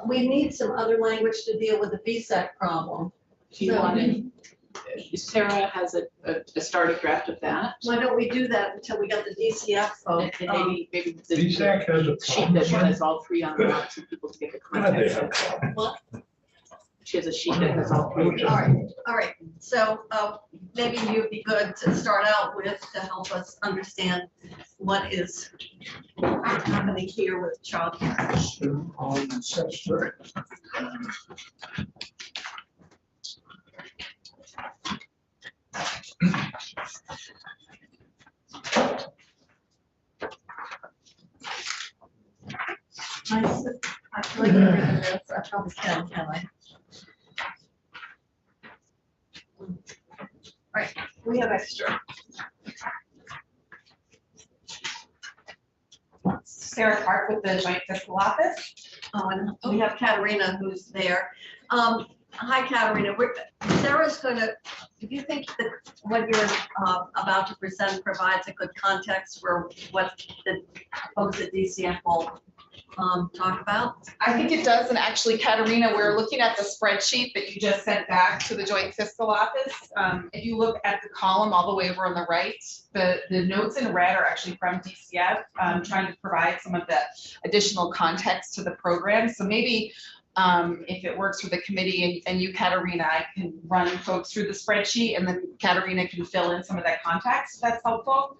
we need some other language to deal with the VSAC problem. Do you want to, Sarah has a started draft of that. Why don't we do that until we got the DCF vote? And maybe the VSAC has a sheet problem. that has all three on the so people to get the God, they context. have a problem. What? She has a sheet that has all three. All right, so maybe you'd be good to start out with to help us understand what is happening here with childcare. On ancestry. I feel like I'm reading this. I probably can I? All right, we have extra. Sarah Clark with the Joint Fiscal Office. And we have Katerina who's there. Hi, Katerina. Sarah's going to, do you think that what you're about to present provides a good context for what the folks at DCF will talk about? I think it does, and actually, Katerina, we're looking at the spreadsheet that you just sent back to the Joint Fiscal Office. If you look at the column all the way over on the right, the notes in red are actually from DCF, trying to provide some of the additional context to the program. So maybe if it works for the committee and you, Katerina, I can run folks through the spreadsheet, and then Katerina can fill in some of that context, if that's helpful.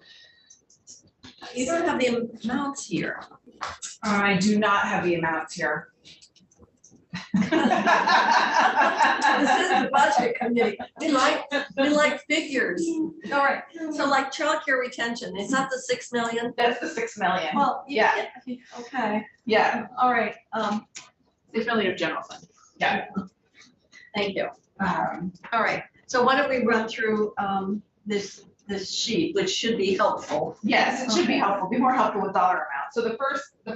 You don't have the amounts here. I do not have the amounts here. This is the budget committee. We like figures. All right, so like childcare retention, is that the 6 million? That's the 6 million. Well, Yeah. Okay, Yeah. all right, 6 million of general fund. Yeah. thank you. All right, so why don't we run through this sheet, which should be helpful. Yes, it should be helpful, be more helpful with dollar amount. So the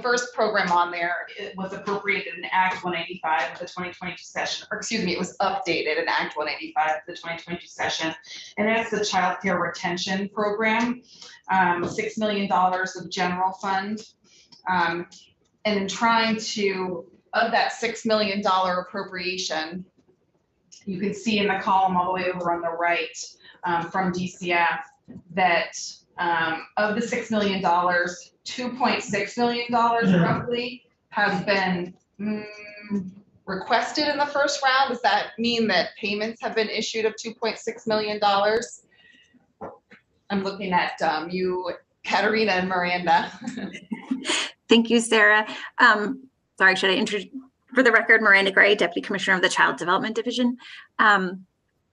first program on there, it was appropriated in Act 185 of the 2022 session, or excuse me, it was updated in Act 185 of the 2022 session. And that's the child care retention program, $6 million of general fund. And in trying to, of that $6 million appropriation, you can see in the column all the way over on the right, from DCF that of the $6 million, $2.6 million roughly has been requested in the first round. Does that mean that payments have been issued of $2.6 million? I'm looking at you, Katerina and Miranda. Thank you, Sarah. Sorry, should I introduce, for the record, Miranda Gray, Deputy Commissioner of the Child Development Division.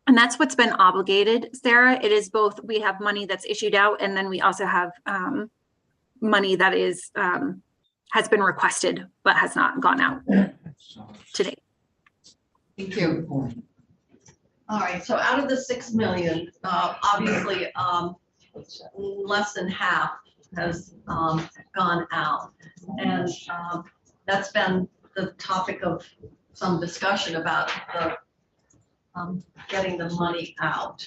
And that's what's been obligated, Sarah. It is both, we have money that's issued out, and then we also have money that is has been requested but has not gone out to date. Thank you. All right, so out of the 6 million, obviously less than half has gone out. And that's been the topic of some discussion about the getting the money out.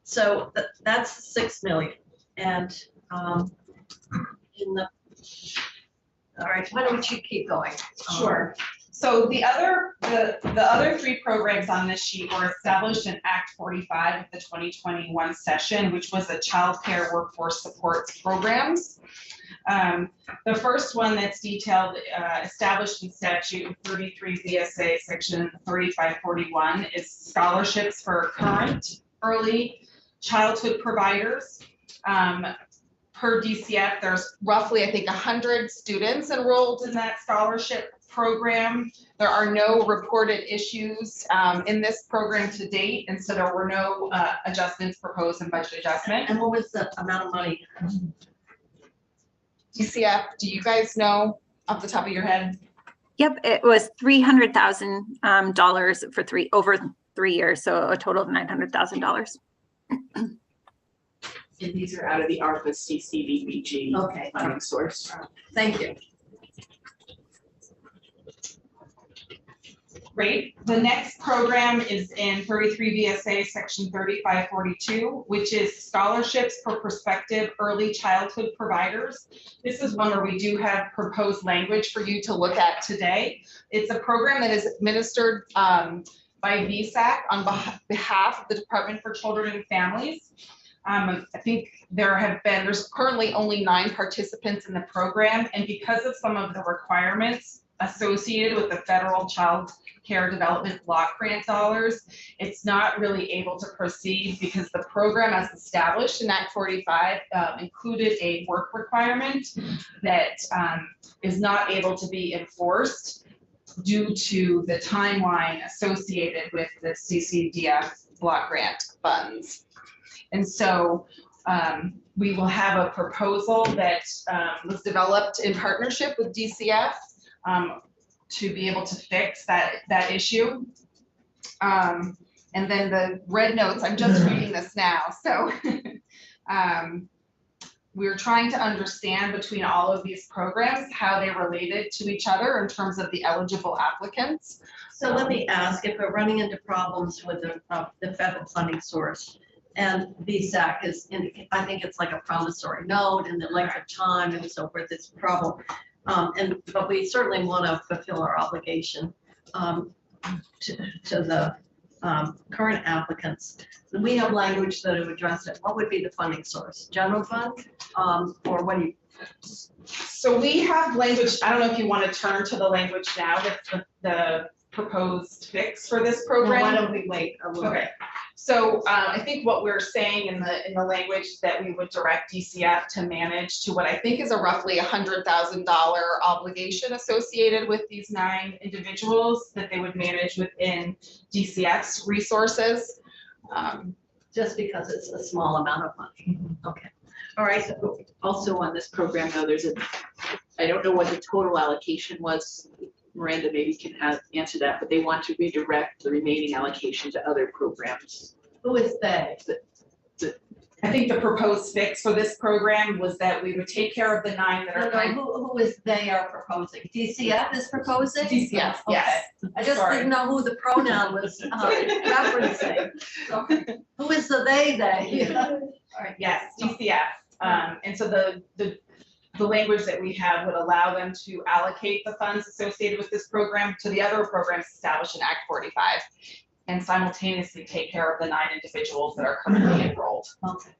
So that's 6 million. And in the, all right, why don't you keep going? Sure. So the other three programs on this sheet were established in Act 45 of the 2021 session, which was the child care workforce supports programs. The first one that's detailed, established in statute 33 VSA section 3541 is scholarships for current early childhood providers. Per DCF, there's roughly, I think, 100 students enrolled in that scholarship program. There are no reported issues in this program to date, and so there were no adjustments proposed in budget adjustment. And what was the amount of money? DCF, do you guys know off the top of your head? Yep, it was $300,000 for over 3 years, so a total of $900,000. And these are out of the ARPA CCDBG Okay, funding source. thank you. Great. The next program is in 33 VSA section 3542, which is scholarships for prospective early childhood providers. This is one where we do have proposed language for you to look at today. It's a program that is administered by VSAC on behalf of the Department for Children and Families. I think there's currently only 9 participants in the program, and because of some of the requirements associated with the federal child care development block grant dollars, it's not really able to proceed because the program as established in Act 45 included a work requirement that is not able to be enforced due to the timeline associated with the CCDF block grant funds. And so we will have a proposal that was developed in partnership with DCF to be able to fix that issue. And then the red notes, I'm just reading this now. So we're trying to understand between all of these programs how they related to each other in terms of the eligible applicants. So let me ask, if we're running into problems with the federal funding source, and VSAC is, I think it's like a promissory note and the length of time and so forth, it's a problem. But we certainly want to fulfill our obligation to the current applicants. We have language that would address it. What would be the funding source? General fund? Or what do you? So we have language, I don't know if you want to turn to the language now, the proposed fix for this program. Why don't we wait a little bit? Okay. So I think what we're saying in the language that we would direct DCF to manage to what I think is a roughly $100,000 obligation associated with these 9 individuals that they would manage within DCF's resources. Just because it's a small amount of money. Okay. All right. Also on this program, though, I don't know what the total allocation was. Miranda maybe can answer that, but they want to redirect the remaining allocation to other programs. Who is they? I think the proposed fix for this program was that we would take care of the 9 that are. Who is they are proposing? DCF is proposing? DCF, yes. I just Sorry. didn't know who the pronoun was referencing. So, who is the they? All right. Yes, DCF. And so the language that we have would allow them to allocate the funds associated with this program to the other programs established in Act 45 and simultaneously take care of the 9 individuals that are currently enrolled. Okay.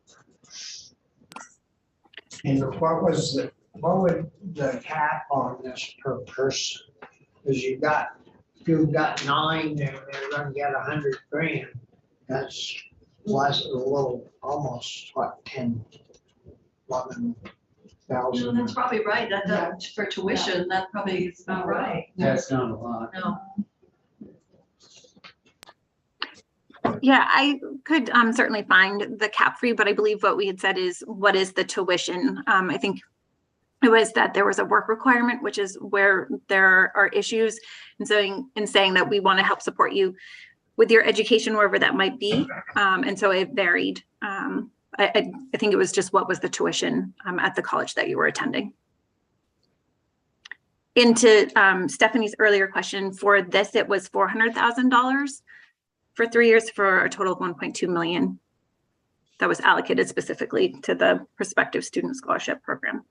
And what would the cap on this per person? Because you've got 9 and they're gonna get 100 grand. That's less a little, almost what, 10, 11,000. No, that's probably right. That for tuition, that probably is about right. That's not a lot. No. Yeah, I could certainly find the cap for you, but I believe what we had said is what is the tuition? I think it was that there was a work requirement, which is where there are issues. And so in saying that we want to help support you with your education, wherever that might be. And so it varied. I think it was just what was the tuition at the college that you were attending. Into Stephanie's earlier question, for this, it was $400,000 for 3 years for a total of $1.2 million that was allocated specifically to the prospective student scholarship program.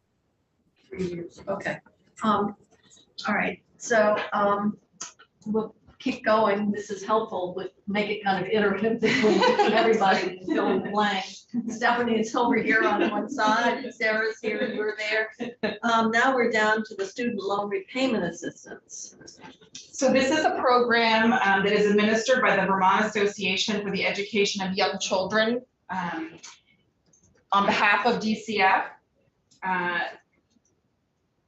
3 years. Okay. All right. So we'll keep going. This is helpful. With make it kind of iterative between everybody and fill in the blank. Stephanie is over here on one side, Sarah's here, you're there. Now we're down to the student loan repayment assistance. So this is a program that is administered by the Vermont Association for the Education of Young Children on behalf of DCF.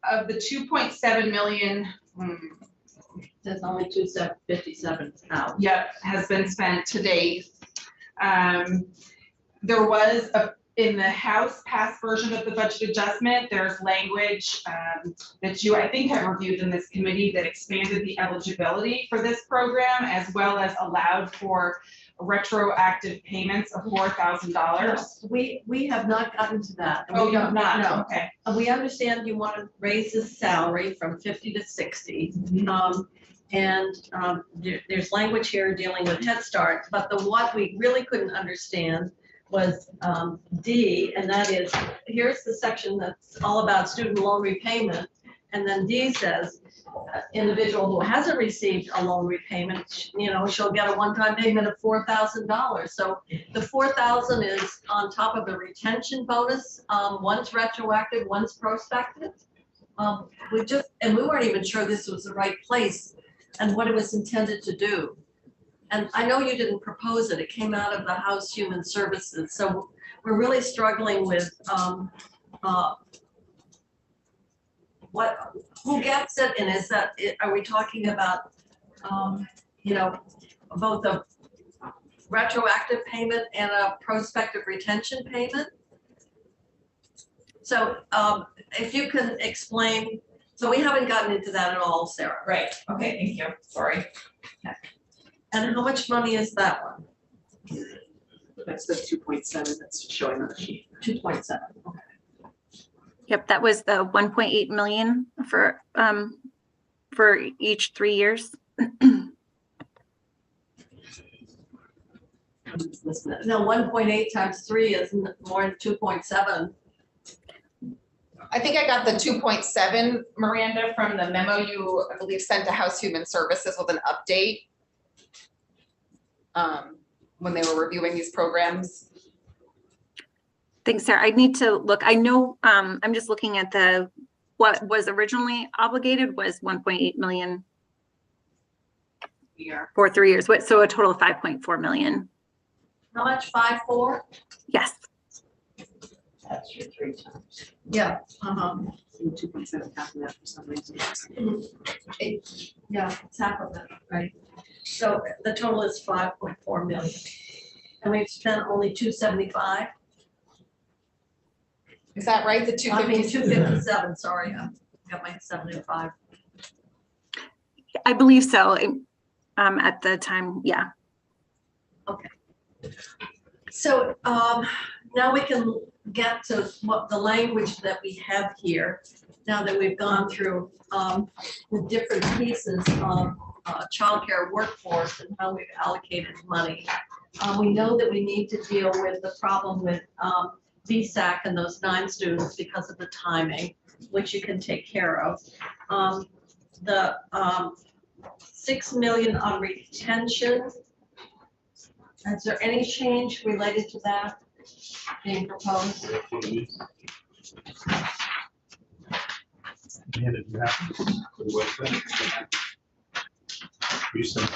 Of the 2.7 million, There's only 257 out. yep, has been spent to date. There was in the House passed version of the budget adjustment, there's language that you, I think, have reviewed in this committee that expanded the eligibility for this program, as well as allowed for retroactive payments of $4,000. We have not gotten to that. Oh, you have not? No. Okay. We understand you want to raise the salary from 50 to 60. And there's language here dealing with Head Start, but the what we really couldn't understand was D, and that is, here's the section that's all about student loan repayment. And then D says, individual who hasn't received a loan repayment, you know, she'll get a one-time payment of $4,000. So the 4,000 is on top of the retention bonus. One's retroactive, one's prospective. We weren't even sure this was the right place and what it was intended to do. And I know you didn't propose it. It came out of the House Human Services. So we're really struggling with who gets it, and is that, are we talking about, you know, both a retroactive payment and a prospective retention payment? So if you can explain, so we haven't gotten into that at all, Sarah. Right, okay, thank you, sorry. And how much money is that one? That's the 2.7 that's showing on the sheet. 2.7. Okay. Yep, that was the 1.8 million for each 3 years. No, 1.8 times 3 is more than 2.7. I think I got the 2.7, Miranda, from the memo you, I believe, sent to House Human Services with an update when they were reviewing these programs. Thanks, Sarah. I need to look. I know I'm just looking at what was originally obligated was 1.8 million for 3 years. So a total of 5.4 million. How much? 5.4? Yes. That's your 3 times. Yeah. 2.7 half of that for some reason. Yeah, it's half of it, right? So the total is 5.4 million. And we've spent only 275. Is that right? The I mean, 250? 257, sorry, I got my 75. I believe so. At the time, yeah. Okay. So now we can get to what the language that we have here, now that we've gone through the different pieces of childcare workforce and how we've allocated money. We know that we need to deal with the problem with VSAC and those 9 students because of the timing, which you can take care of. The 6 million on retention. Is there any change related to that being proposed? Amanda, do you have the website? You sent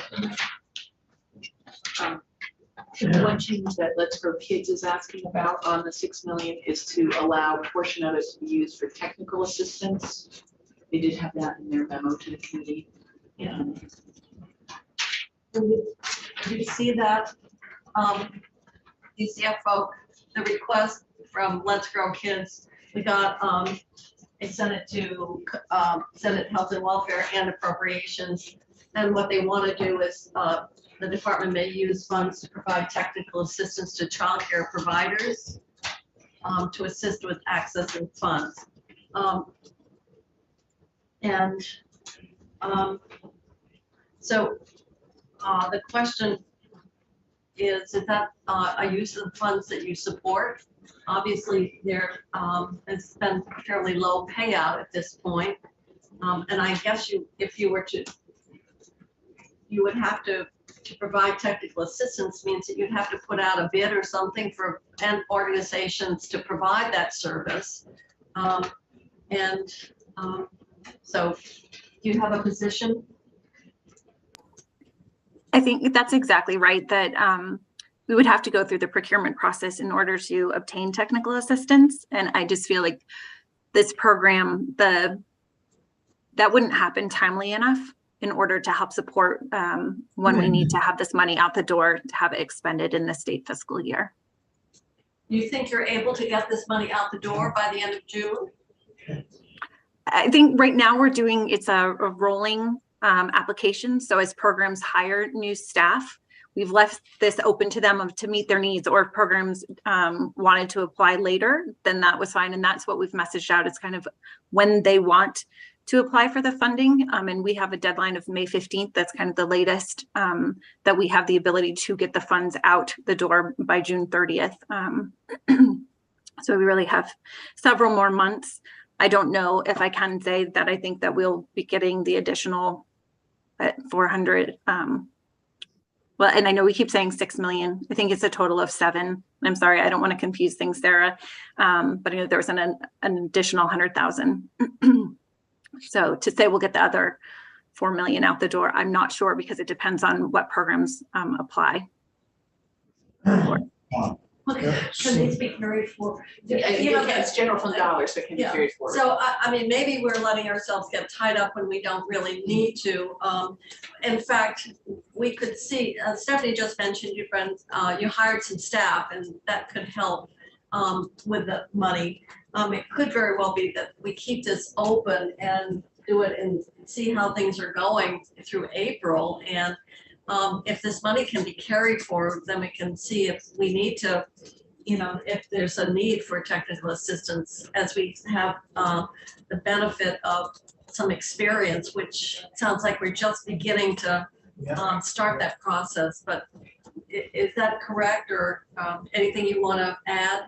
One change that Let's Grow Kids is asking about on the 6 million is to allow a portion of it to be used for technical assistance. They did have that in their memo to the committee. Yeah. Do you see that, DCFO, the request from Let's Grow Kids? We got, they sent it to Senate Health and Welfare and Appropriations. And what they want to do is the department may use funds to provide technical assistance to childcare providers to assist with accessing funds. So the question is that a use of funds that you support? Obviously, there has been fairly low payout at this point. And I guess if you were to, you would have to provide technical assistance means that you'd have to put out a bid or something for organizations to provide that service. So do you have a position? I think that's exactly right, that we would have to go through the procurement process in order to obtain technical assistance. And I just feel like this program, that wouldn't happen timely enough in order to help support when we need to have this money out the door to have it expended in the state fiscal year. You think you're able to get this money out the door by the end of June? I think right now we're doing, it's a rolling application. So as programs hire new staff, we've left this open to them to meet their needs, or if programs wanted to apply later, then that was fine. And that's what we've messaged out. It's kind of when they want to apply for the funding. And we have a deadline of May 15th. That's kind of the latest that we have the ability to get the funds out the door by June 30th. So we really have several more months. I don't know if I can say that I think that we'll be getting the additional at 400. Well, and I know we keep saying 6 million. I think it's a total of 7. I'm sorry, I don't want to confuse things, Sarah. But I know there was an additional 100,000. So to say we'll get the other 4 million out the door, I'm not sure because it depends on what programs apply. Okay, can these be carried forward? It's general fund dollars, so it can be Yeah. carried forward. So, I mean, maybe we're letting ourselves get tied up when we don't really need to. In fact, we could see, Stephanie just mentioned you hired some staff and that could help with the money. It could very well be that we keep this open and do it and see how things are going through April. And if this money can be carried forward, then we can see if we need to, if there's a need for technical assistance, as we have the benefit of some experience, which sounds like we're just beginning to start that process. But is that correct, or anything you want to add?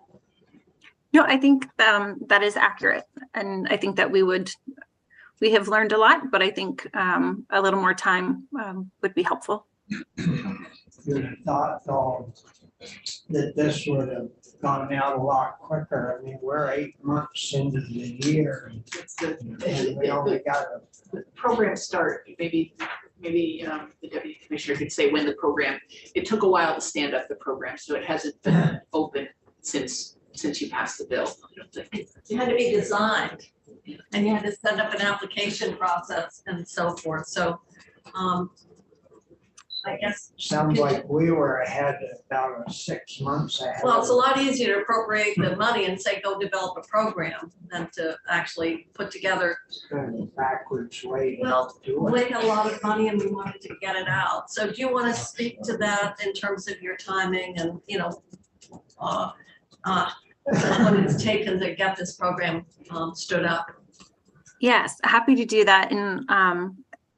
No, I think that is accurate. And I think that we have learned a lot, but I think a little more time would be helpful. You'd have thought though that this would have gone out a lot quicker. I mean, we're 8 months into the year and we only got The program start, maybe the deputy commissioner could say when the program, it took a while to stand up the program, so it hasn't been open since you passed the bill. It had to be designed and you had to set up an application process and so forth. So I guess. sounds like we were ahead about 6 months ahead. Well, it's a lot easier to appropriate the money and say, go develop a program than to actually put together. Kind of backwards way Well, to do we it. had a lot of money and we wanted to get it out. So do you want to speak to that in terms of your timing and, what it's taken to get this program stood up? Yes, happy to do that.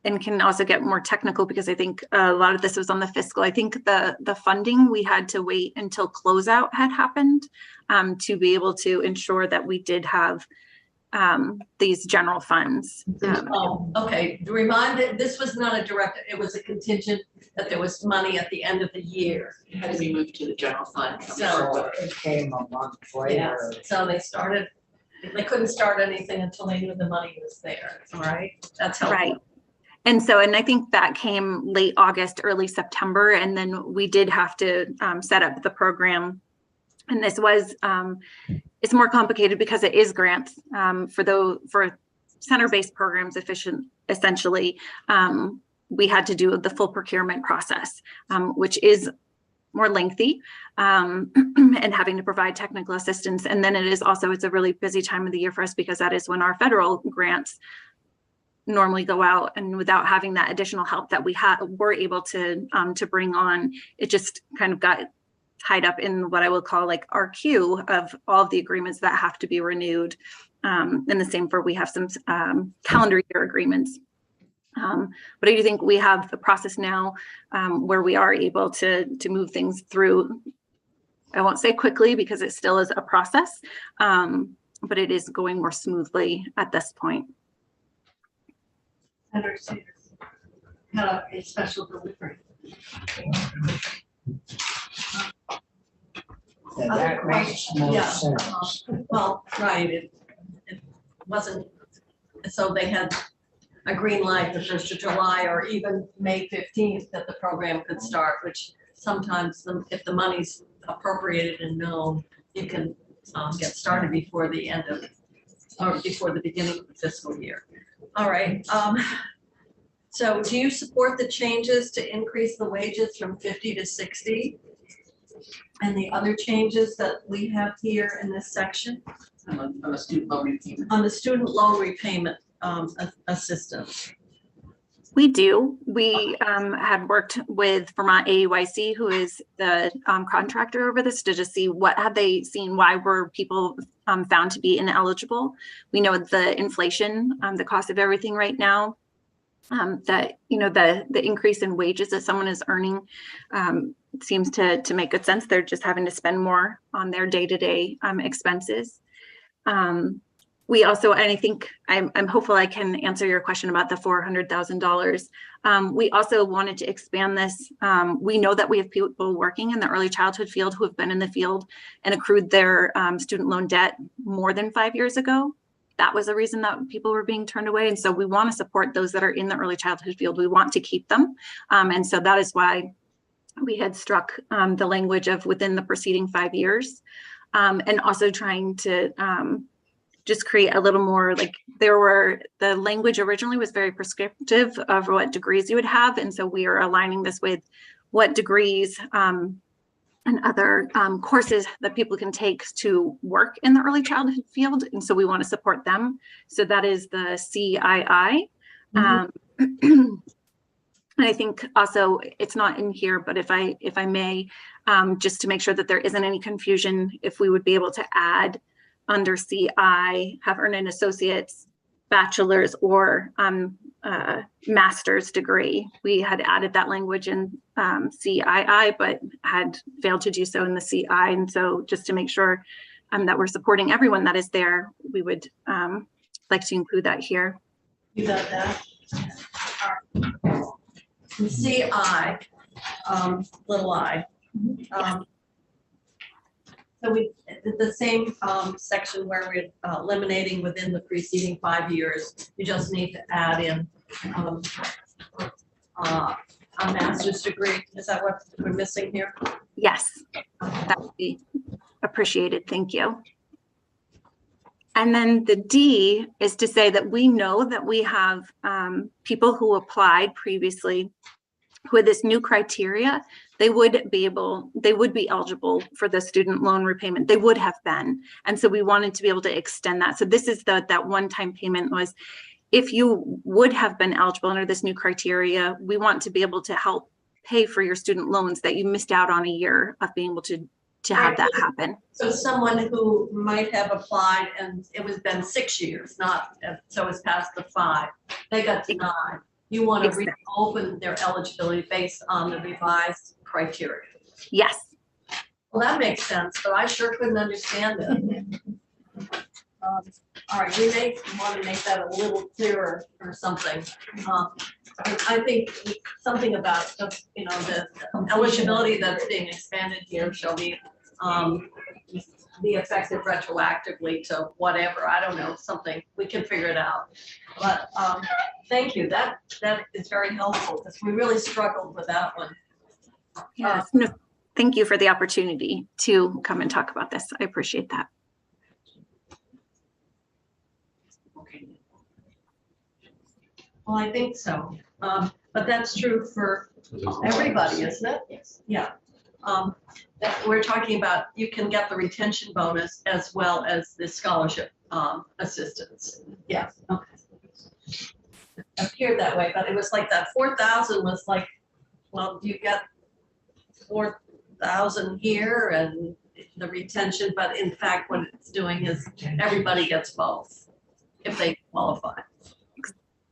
And can also get more technical because I think a lot of this was on the fiscal. I think the funding, we had to wait until closeout had happened to be able to ensure that we did have these general funds. Oh, okay. Remind that this was not a direct, it was a contingent that there was money at the end of the year. It had to be moved to the general fund. So it came a month Yeah, later. so they couldn't start anything until they knew the money was there, all right? That's helpful. Right. And I think that came late August, early September, and then we did have to set up the program. And this was, it's more complicated because it is grants for center-based programs essentially. We had to do the full procurement process, which is more lengthy and having to provide technical assistance. And then it's a really busy time of the year for us because that is when our federal grants normally go out, and without having that additional help that were able to bring on, it just kind of got tied up in what I will call like our queue of all of the agreements that have to be renewed. And the same we have some calendar year agreements. But I do think we have the process now where we are able to move things through. I won't say quickly because it still is a process, but it is going more smoothly at this point. Understand. Had a special delivery. And Other that makes questions? more Yeah. sense. Well, right, it wasn't, so they had a green light the 1st of July or even May 15th that the program could start, which sometimes if the money's appropriated and known, you can get started before the end of, or before the beginning of the fiscal year. All right, so do you support the changes to increase the wages from 50 to 60? And the other changes that we have here in this section? On the student loan repayment. On the student loan repayment assistance. We do. We had worked with Vermont AUIC, who is the contractor over this, to just see what had they seen, why were people found to be ineligible. We know the inflation, the cost of everything right now, that, you know, the increase in wages that someone is earning seems to make good sense. They're just having to spend more on their day-to-day expenses. We also, and I think I'm hopeful I can answer your question about the $400,000. We also wanted to expand this. We know that we have people working in the early childhood field who have been in the field and accrued their student loan debt more than 5 years ago. That was the reason that people were being turned away. And so we want to support those that are in the early childhood field. We want to keep them. And so that is why we had struck the language of within the preceding 5 years, and also trying to just create a little more, like, the language originally was very prescriptive of what degrees you would have. And so we are aligning this with what degrees and other courses that people can take to work in the early childhood field. And so we want to support them. So that is the CII. And I think also it's not in here, but if I may, just to make sure that there isn't any confusion, if we would be able to add under CI, have earned an associate's, bachelor's, or master's degree. We had added that language in CII, but had failed to do so in the CI. And so just to make sure that we're supporting everyone that is there, we would like to include that here. You got that? CI, little I. So we, the same section where we're eliminating within the preceding 5 years, you just need to add in a master's degree. Is that what we're missing here? Yes, that would be appreciated. Thank you. And then the D is to say that we know that we have people who applied previously with this new criteria. They would be eligible for the student loan repayment. They would have been. And so we wanted to be able to extend that. So this is that one-time payment was, if you would have been eligible under this new criteria, we want to be able to help pay for your student loans that you missed out on a year of being able to have that happen. So someone who might have applied and it was been 6 years, not, so it's past the 5, they got denied. You want to reopen their eligibility based on the revised criteria. Yes. Well, that makes sense, but I sure couldn't understand it. All right, we may want to make that a little clearer or something. I think something about the, you know, the eligibility that's being expanded here shall be effective retroactively to whatever. I don't know, something, we can figure it out. But thank you. That is very helpful because we really struggled with that one. Yes. No, thank you for the opportunity to come and talk about this. I appreciate that. Okay. Well, I think so. But that's true for everybody, isn't it? Yes. Yeah. That we're talking about, you can get the retention bonus as well as the scholarship assistance. Yeah. Okay. It appeared that way, but it was like that 4,000 was like, well, you get 4,000 here and the retention, but in fact, what it's doing is everybody gets both if they qualify.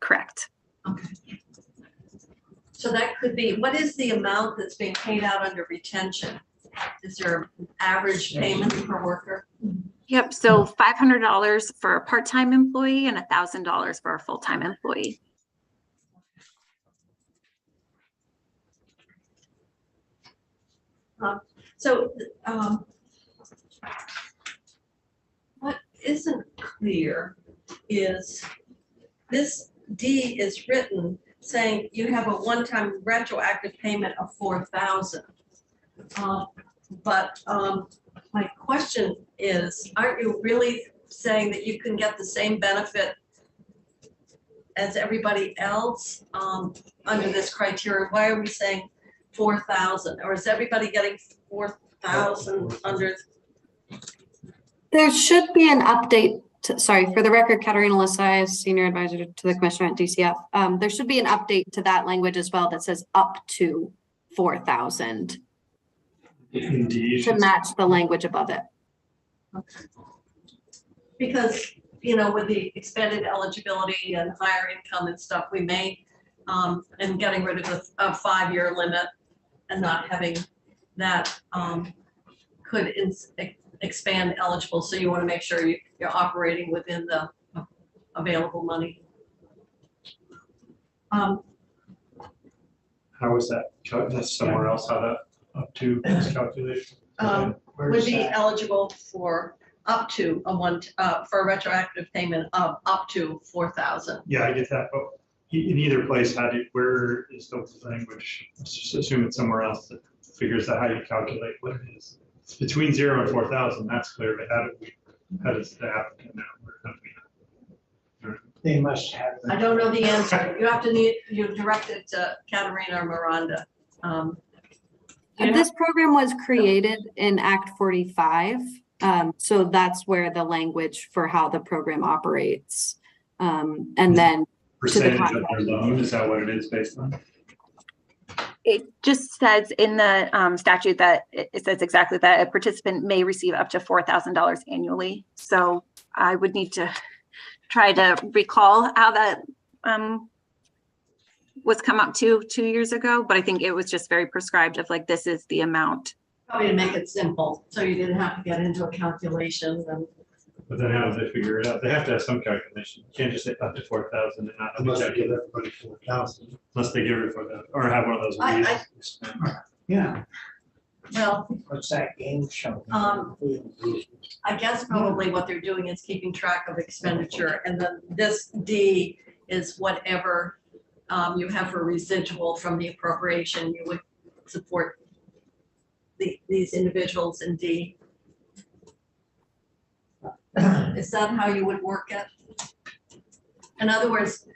Correct. Okay. So that could be, what is the amount that's being paid out under retention? Is there an average payment per worker? Yep. So $500 for a part-time employee and $1,000 for a full-time employee. What isn't clear is this D is written saying you have a one-time retroactive payment of 4,000. But my question is, aren't you really saying that you can get the same benefit as everybody else under this criteria? Why are we saying 4,000? Or is everybody getting 4,000 under? There should be an update sorry, for the record, Katerina Lisai, Senior Advisor to the Commissioner at DCF. There should be an update to that language as well that says up to 4,000 Indeed. to match the language above it. Because, you know, with the expanded eligibility and higher income and stuff, we may, and getting rid of a 5-year limit and not having that, could expand eligible. So you want to make sure you're operating within the available money. How is that? That's somewhere else, how that up to is calculated? Would Where's be that? eligible for up to for a retroactive payment of up to 4,000. Yeah, I get that, but in either place, where is the language? Let's just assume it's somewhere else that figures out how you calculate what it is. It's between 0 and 4,000, that's clear, but how does the applicant know? Or how do we- They must have. I don't know the answer. You direct it to Katerina or Miranda. This program was created in Act 45. So that's where the language for how the program operates. And then Percentage of their loan, is that what it is based on? It just says in the statute that it says exactly that a participant may receive up to $4,000 annually. So I would need to try to recall how that was come up to 2 years ago, but I think it was just very prescribed of like, this is the amount. Probably to make it simple, so you didn't have to get into a calculation and. But then how do they figure it out? They have to have some calculation. You can't just say up to 4,000 and not Unless they give calculate, everybody 4,000. unless they give it for that, or have one of those. I- Yeah, Well, what's that game show? I guess probably what they're doing is keeping track of expenditure, and then this D is whatever you have for residual from the appropriation, you would support these individuals in D. Is that how you would work it? In other words,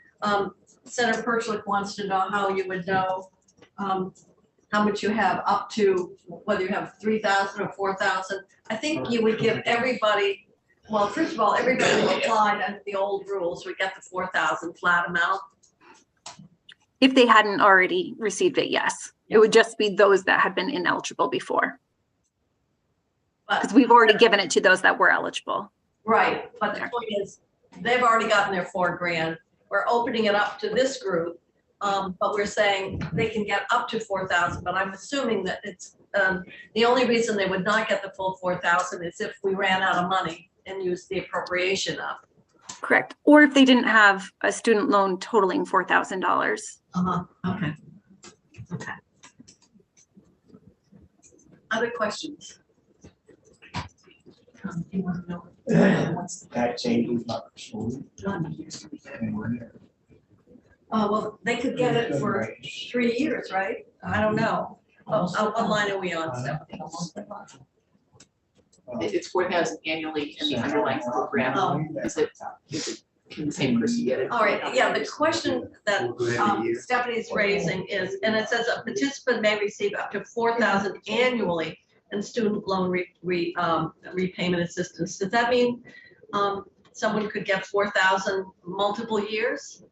Senator Perchlik wants to know how you would know how much you have up to, whether you have 3,000 or 4,000. I think you would give everybody, well, first of all, everybody who applied under the old rules would get the 4,000 flat amount. If they hadn't already received it, yes. It would just be those that had been ineligible before. Because we've already given it to those that were eligible. Right, but the point is, they've already gotten their $4,000. We're opening it up to this group, but we're saying they can get up to 4,000. But I'm assuming that it's the only reason they would not get the full 4,000 is if we ran out of money and used the appropriation up. Correct. Or if they didn't have a student loan totaling $4,000. Okay. Okay. Other questions? Do you want to know what's That's $80. done? Well, they could get it for 3 years, right? I don't know. What line are we on, Stephanie? It's 4,000 annually in the underlying program. Oh. Can the same person get it? All right, yeah, the question that Stephanie's raising is, and it says a participant may receive up to 4,000 annually in student loan repayment assistance. Does that mean someone could get 4,000 multiple years?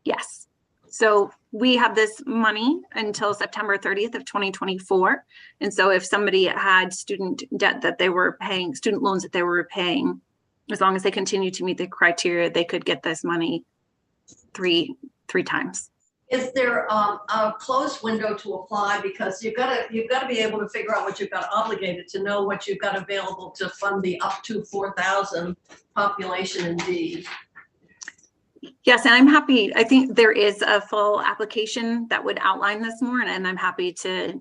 Yes. So we have this money until September 30th of 2024. And so if somebody had student debt that they were paying, student loans that they were repaying, as long as they continue to meet the criteria, they could get this money three times. Is there a closed window to apply? Because you've got to be able to figure out what you've got obligated to know what you've got available to fund the up to 4,000 population in D. Yes, and I'm happy. I think there is a full application that would outline this more, and I'm happy to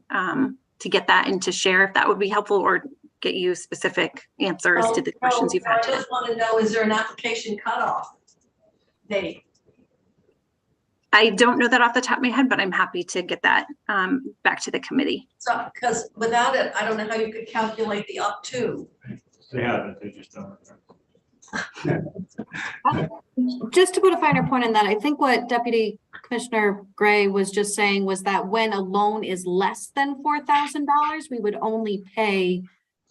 get that and to share if that would be helpful, or get you specific answers to the questions you've had I today. just want to know, is there an application cutoff date? I don't know that off the top of my head, but I'm happy to get that back to the committee. So, because without it, I don't know how you could calculate the up to. They haven't, they just don't. Just to put a finer point on that, I think what Deputy Commissioner Gray was just saying was that when a loan is less than $4,000, we would only pay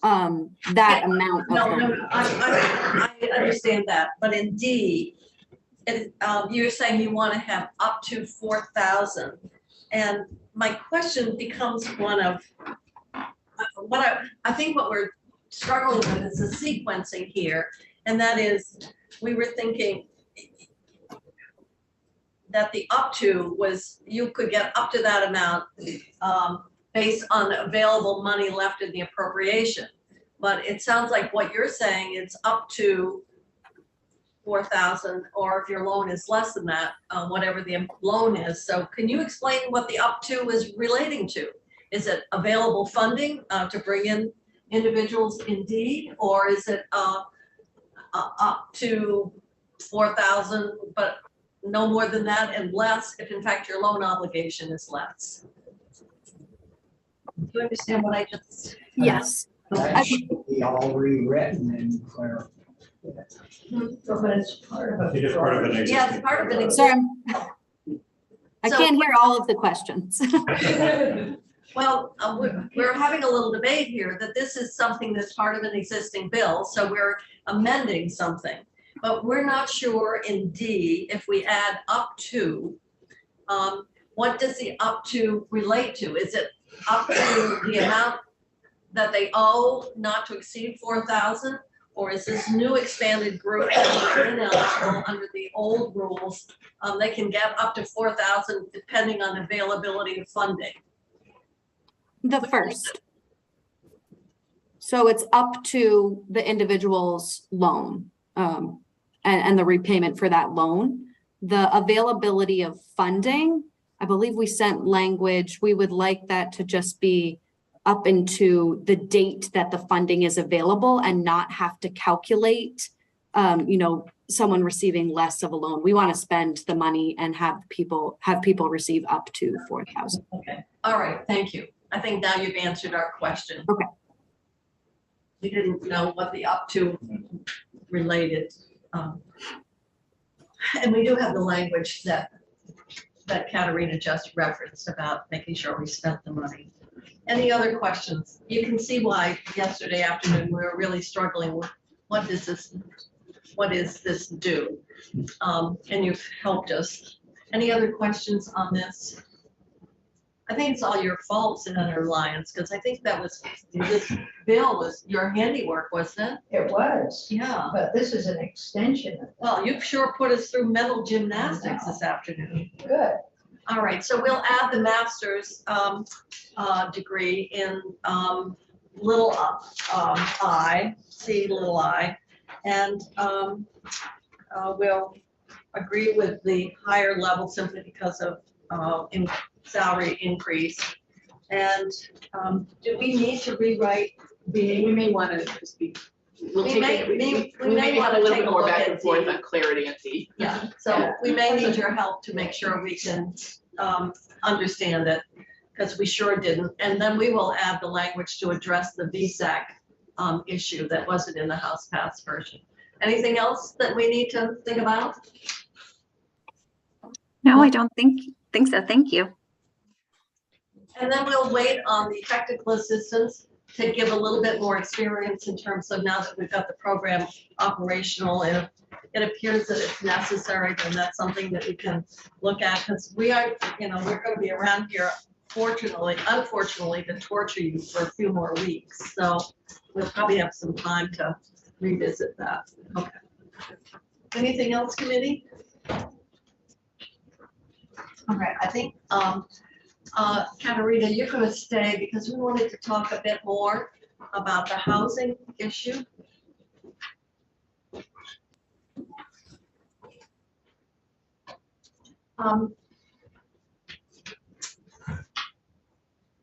that amount of. No, I understand that, but in D, you're saying you want to have up to 4,000. And my question becomes one of, I think what we're struggling with is the sequencing here. And that is, we were thinking that the up to was, you could get up to that amount based on available money left in the appropriation. But it sounds like what you're saying is up to 4,000, or if your loan is less than that, whatever the loan is. So can you explain what the up to is relating to? Is it available funding to bring in individuals indeed, or is it up to 4,000, but no more than that and less if in fact your loan obligation is less? Do you understand what I just? Yes. That should be all rewritten and clear. But it's part I think it's part of an existing. Yeah, it's part of it. So I So- can't hear all of the questions. Well, we're having a little debate here that this is something that's part of an existing bill, so we're amending something. But we're not sure in D, if we add up to, what does the up to relate to? Is it up to the amount that they owe not to exceed 4,000? Or is this new expanded group that are ineligible under the old rules? They can get up to 4,000 depending on availability of funding. The first. So it's up to the individual's loan and the repayment for that loan. The availability of funding, I believe we sent language, we would like that to just be up into the date that the funding is available and not have to calculate, someone receiving less of a loan. We want to spend the money and have people receive up to 4,000. Okay, all right, thank you. I think now you've answered our question. Okay. We didn't know what the up to related. And we do have the language that Katarina just referenced about making sure we spent the money. Any other questions? You can see why yesterday afternoon we were really struggling with what does this do? And you've helped us. Any other questions on this? I think it's all your fault, Senator Lyons, because I think this bill was your handiwork, wasn't it? It was, Yeah. but this is an extension of Well, you've sure put us through mental gymnastics this afternoon. good. All right, so we'll add the master's degree in little I, C little I, and we'll agree with the higher level simply because of salary increase. And do we need to rewrite We B? may want to just be, we'll We take may- it, we we may may have wanna a little take bit a more look back at and forth the- on clarity and D. Yeah, so we may need your help to make sure we can understand it, because we sure didn't. And then we will add the language to address the VSAC issue that wasn't in the House Pass version. Anything else that we need to think about? No, I don't think so. Thank you. And then we'll wait on the technical assistance to give a little bit more experience in terms of now that we've got the program operational, and if it appears that it's necessary, then that's something that we can look at, because we are, we're going to be around here, unfortunately, to torture you for a few more weeks. So we'll probably have some time to revisit that. Okay. Anything else, committee? Okay, I think Katarina, you're going to stay because we wanted to talk a bit more about the housing issue.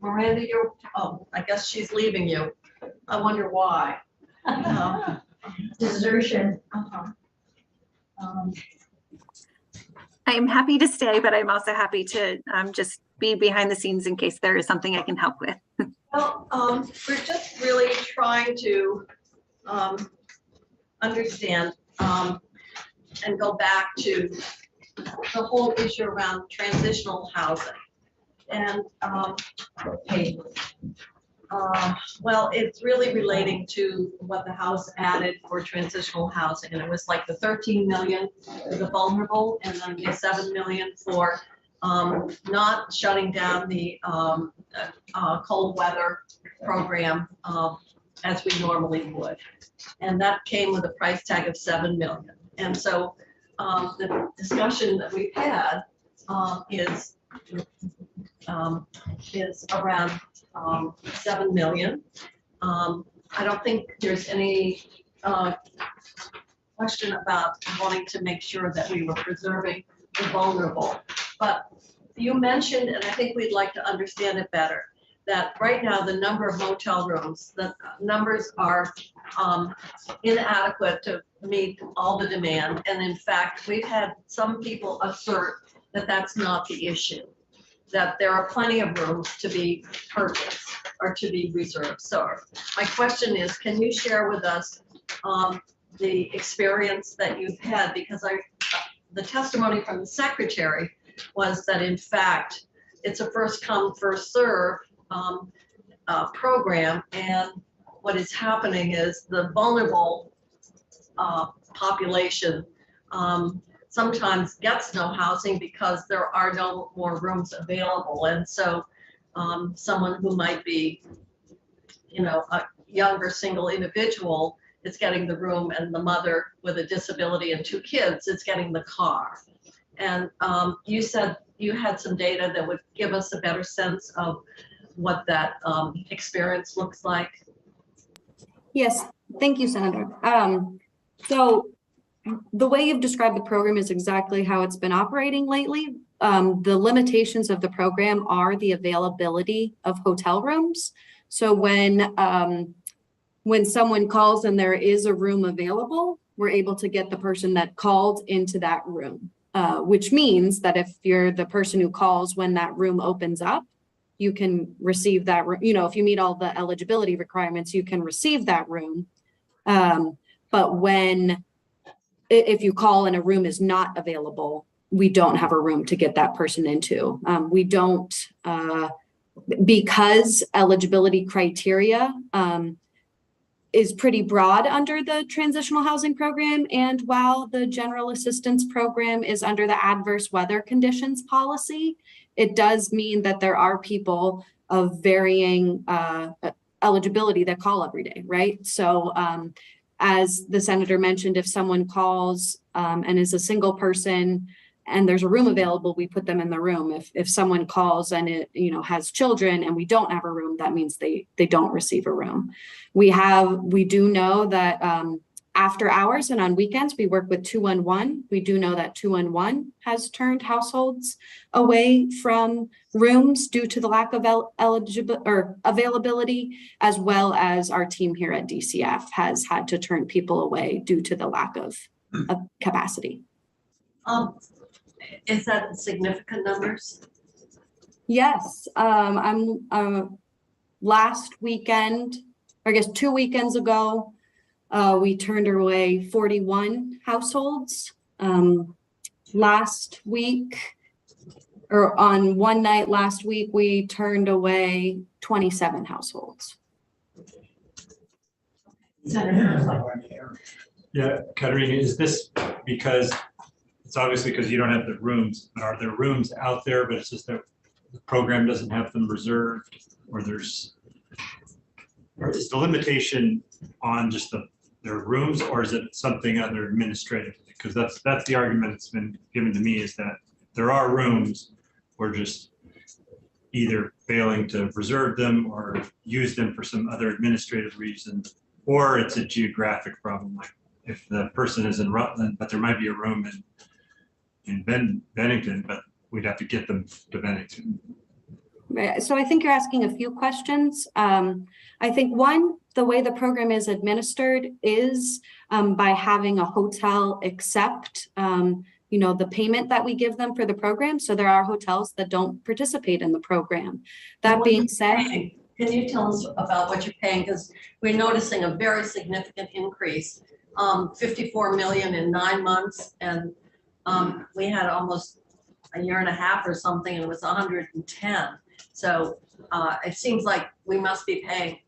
Miranda, I guess she's leaving you. I wonder why. Desertion. I am happy to stay, but I'm also happy to just be behind the scenes in case there is something I can help with. Well, we're just really trying to understand and go back to the whole issue around transitional housing. And Well, it's really relating to what the House added for transitional housing, and it was like the 13 million for the vulnerable, and then the 7 million for not shutting down the cold weather program as we normally would. And that came with a price tag of 7 million. And so the discussion that we've had is around 7 million. I don't think there's any question about wanting to make sure that we were preserving the vulnerable. But you mentioned, and I think we'd like to understand it better, that right now the number of motel rooms, the numbers are inadequate to meet all the demand. And in fact, we've had some people assert that that's not the issue, that there are plenty of rooms to be purchased or to be reserved. So my question is, can you share with us the experience that you've had? Because the testimony from the secretary was that in fact, it's a first come, first serve program. And what is happening is the vulnerable population sometimes gets no housing because there are no more rooms available. And so someone who might be, a younger single individual is getting the room, and the mother with a disability and 2 kids is getting the car. And you said you had some data that would give us a better sense of what that experience looks like. Yes, thank you, Senator. So the way you've described the program is exactly how it's been operating lately. The limitations of the program are the availability of hotel rooms. So when someone calls and there is a room available, we're able to get the person that called into that room, which means that if you're the person who calls when that room opens up, you can receive that room. If you meet all the eligibility requirements, you can receive that room. But if you call and a room is not available, we don't have a room to get that person into. We don't, because eligibility criteria is pretty broad under the transitional housing program. And while the general assistance program is under the adverse weather conditions policy, it does mean that there are people of varying eligibility that call every day, right? So as the senator mentioned, if someone calls and is a single person and there's a room available, we put them in the room. If someone calls and it has children and we don't have a room, that means they don't receive a room. We do know that after hours and on weekends, we work with 211. We do know that 211 has turned households away from rooms due to the lack of availability, as well as our team here at DCF has had to turn people away due to the lack of capacity. Is that significant numbers? Yes, last weekend, or I guess 2 weekends ago, we turned away 41 households. Last week, or on one night last week, we turned away 27 households. Yeah, Katerina, is this because it's obviously because you don't have the rooms, but are there rooms out there, but it's just that the program doesn't have them reserved, or is the limitation on just their rooms, or is it something other administrative? Because that's the argument that's been given to me, is that there are rooms, we're just either failing to reserve them or use them for some other administrative reason, or it's a geographic problem. Like if the person is in Rutland, but there might be a room in Bennington, but we'd have to get them to Bennington. Right. So I think you're asking a few questions. I think one, the way the program is administered is by having a hotel accept the payment that we give them for the program. So there are hotels that don't participate in the program. That being said, can you tell us about what you're paying? Because we're noticing a very significant increase, 54 million in 9 months, and we had almost a year and a half or something, and it was 110. So it seems like we must be paying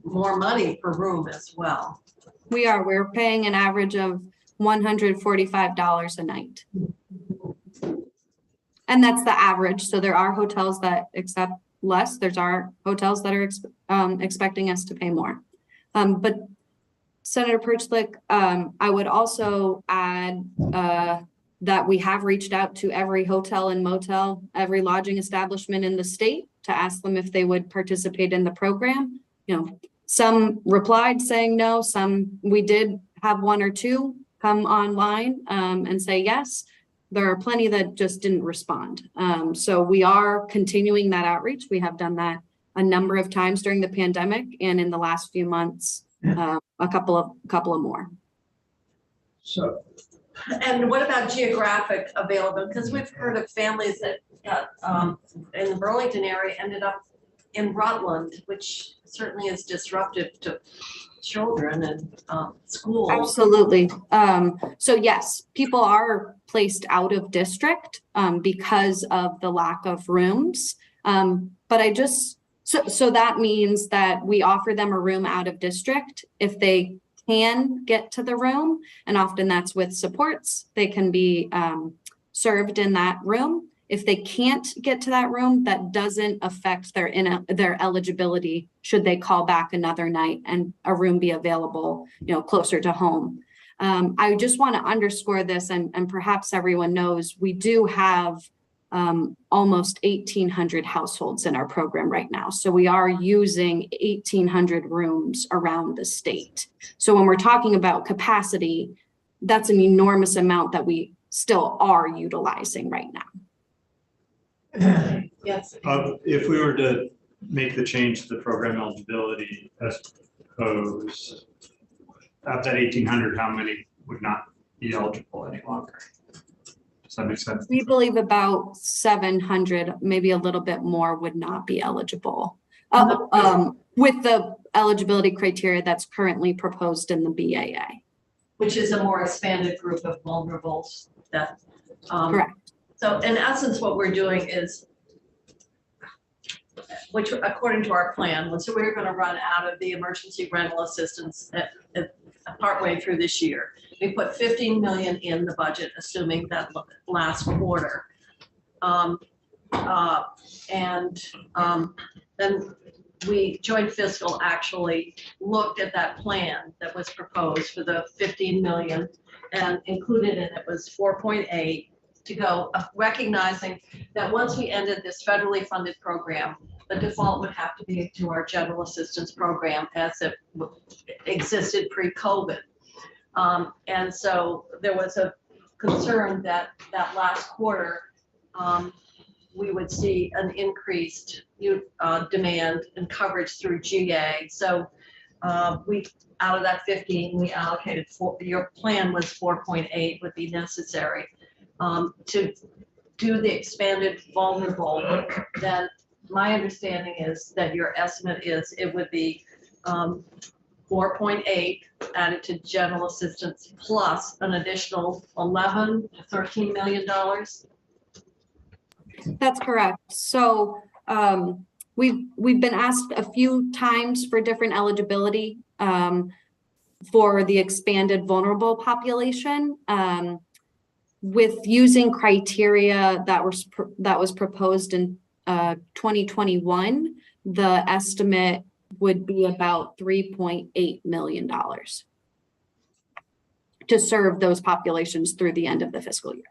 more money per room as well. We're paying an average of $145 a night. And that's the average. So there are hotels that accept less. There's our hotels that are expecting us to pay more. But Senator Perchlik, I would also add that we have reached out to every hotel and motel, every lodging establishment in the state to ask them if they would participate in the program. You know, some replied saying no, some we did have one or two come online and say yes. There are plenty that just didn't respond. So we are continuing that outreach. We have done that a number of times during the pandemic, and in the last few months, a couple of more. So, And what about geographic availability? Because we've heard of families that got in the Burlington area ended up in Rutland, which certainly is disruptive to children and schools. Absolutely. So yes, people are placed out of district because of the lack of rooms. But so that means that we offer them a room out of district if they can get to the room, and often that's with supports. They can be served in that room. If they can't get to that room, that doesn't affect their eligibility should they call back another night and a room be available, you know, closer to home. I just want to underscore this, and perhaps everyone knows, we do have almost 1,800 households in our program right now. So we are using 1,800 rooms around the state. So when we're talking about capacity, that's an enormous amount that we still are utilizing right now. Yes. If we were to make the change to the program eligibility as proposed, of that 1,800, how many would not be eligible any longer? Does that make sense? We believe about 700, maybe a little bit more, would not be eligible with the eligibility criteria that's currently proposed in the BAA. Which is a more expanded group of vulnerables that. Correct. So in essence, what we're doing is, which according to our plan, so we're going to run out of the emergency rental assistance partway through this year. We put 15 million in the budget, assuming that last quarter. Then we, joint fiscal, actually looked at that plan that was proposed for the 15 million, and included in it was 4.8 to go, recognizing that once we ended this federally funded program, the default would have to be to our general assistance program as it existed pre-COVID. And so there was a concern that last quarter we would see an increased demand and coverage through GA. So we, out of that 15, we allocated your plan was 4.8 would be necessary to do the expanded vulnerable. Then my understanding is that your estimate is it would be 4.8 added to general assistance plus an additional 11 to 13 million dollars. That's correct. So we've been asked a few times for different eligibility for the expanded vulnerable population. With using criteria that was proposed in 2021, the estimate would be about $3.8 million to serve those populations through the end of the fiscal year.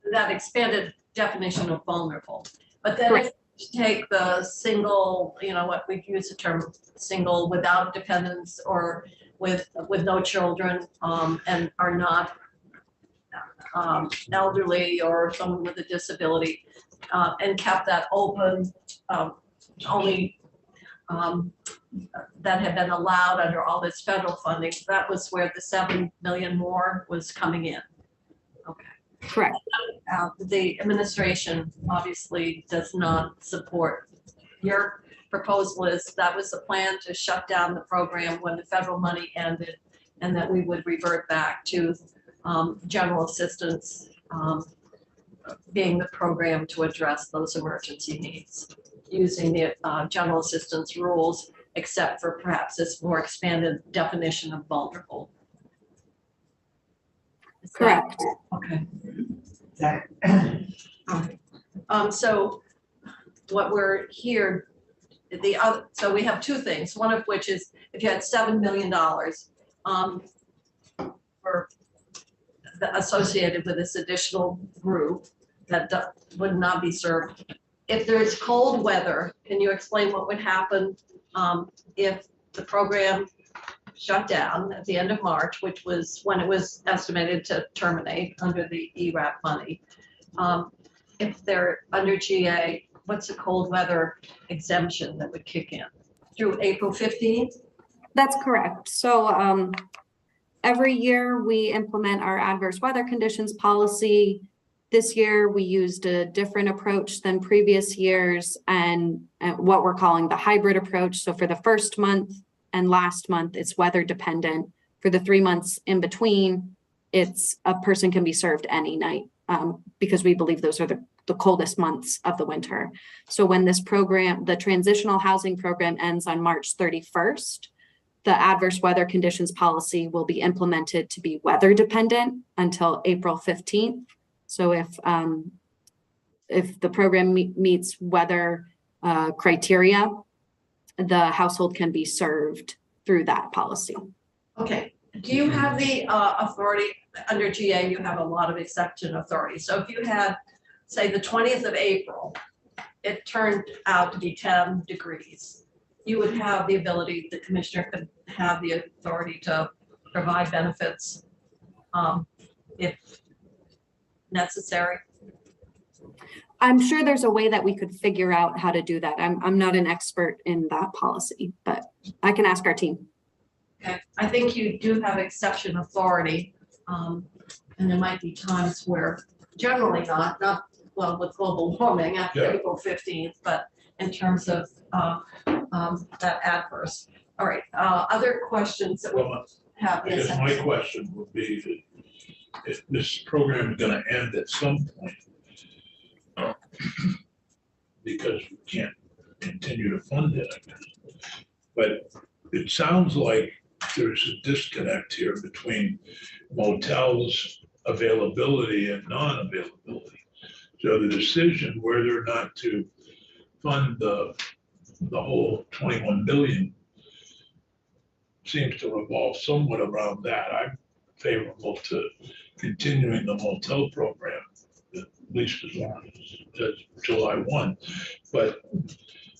That expanded definition of vulnerable, but then Correct. if you take the single, you know, what we've used the term single without dependents or with no children and are not elderly or someone with a disability, and kept that open, only that had been allowed under all this federal funding. That was where the 7 million more was coming in. Okay. Correct. The administration obviously does not support your proposal. Is that was the plan to shut down the program when the federal money ended, and that we would revert back to general assistance being the program to address those emergency needs, using the general assistance rules, except for perhaps this more expanded definition of vulnerable. Is that- Correct. Okay. That, Okay. So what we're here, the other, so we have two things, one of which is if you had $7 million for associated with this additional group that would not be served. If there's cold weather, can you explain what would happen if the program shut down at the end of March, which was when it was estimated to terminate under the ERAP money? If they're under GA, what's the cold weather exemption that would kick in through April 15th? That's correct. So every year we implement our adverse weather conditions policy. This year we used a different approach than previous years and what we're calling the hybrid approach. So for the first month and last month, it's weather dependent. For the 3 months in between, it's a person can be served any night because we believe those are the coldest months of the winter. So when this program, the transitional housing program, ends on March 31st, the adverse weather conditions policy will be implemented to be weather dependent until April 15th. So if the program meets weather criteria, the household can be served through that policy. Okay, do you have the authority, under GA, you have a lot of exception authority. So if you had, say, the 20th of April, it turned out to be 10 degrees, you would have the ability, the commissioner could have the authority to provide benefits if necessary. I'm sure there's a way that we could figure out how to do that. I'm not an expert in that policy, but I can ask our team. Okay, I think you do have exception authority, and there might be times where generally not well with global warming after Yeah. April 15th, but in terms of that adverse. All right, other questions that we Well, have? I guess Yes, my question would be that if this program is gonna end at some point, because we can't continue to fund it, I guess. But it sounds like there's a disconnect here between motels' availability and non-availability. So the decision whether or not to fund the whole 21 billion seems to revolve somewhat around that. I'm favorable to continuing the motel program, at least as long as July 1. But,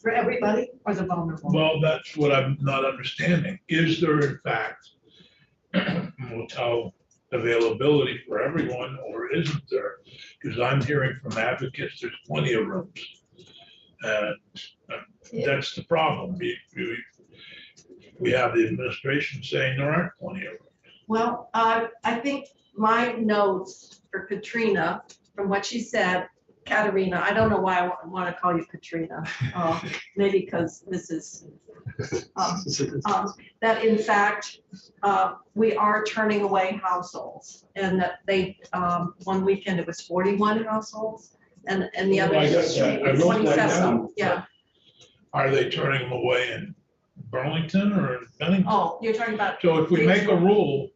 for everybody or the vulnerable? well, that's what I'm not understanding. Is there in fact motel availability for everyone, or isn't there? Because I'm hearing from advocates, there's plenty of rooms. And that's the problem. We have the administration saying there aren't plenty of rooms. Well, I think my notes for Katrina, from what she said, Katerina, I don't know why I want to call you Katrina, maybe because this is, that in fact, we are turning away households, and that they, one weekend it was 41 households, and the other Well, I got that. I wrote that 27, down. yeah. Are they turning them away in Burlington or in Bennington? Oh, you're talking about, So if we make a rule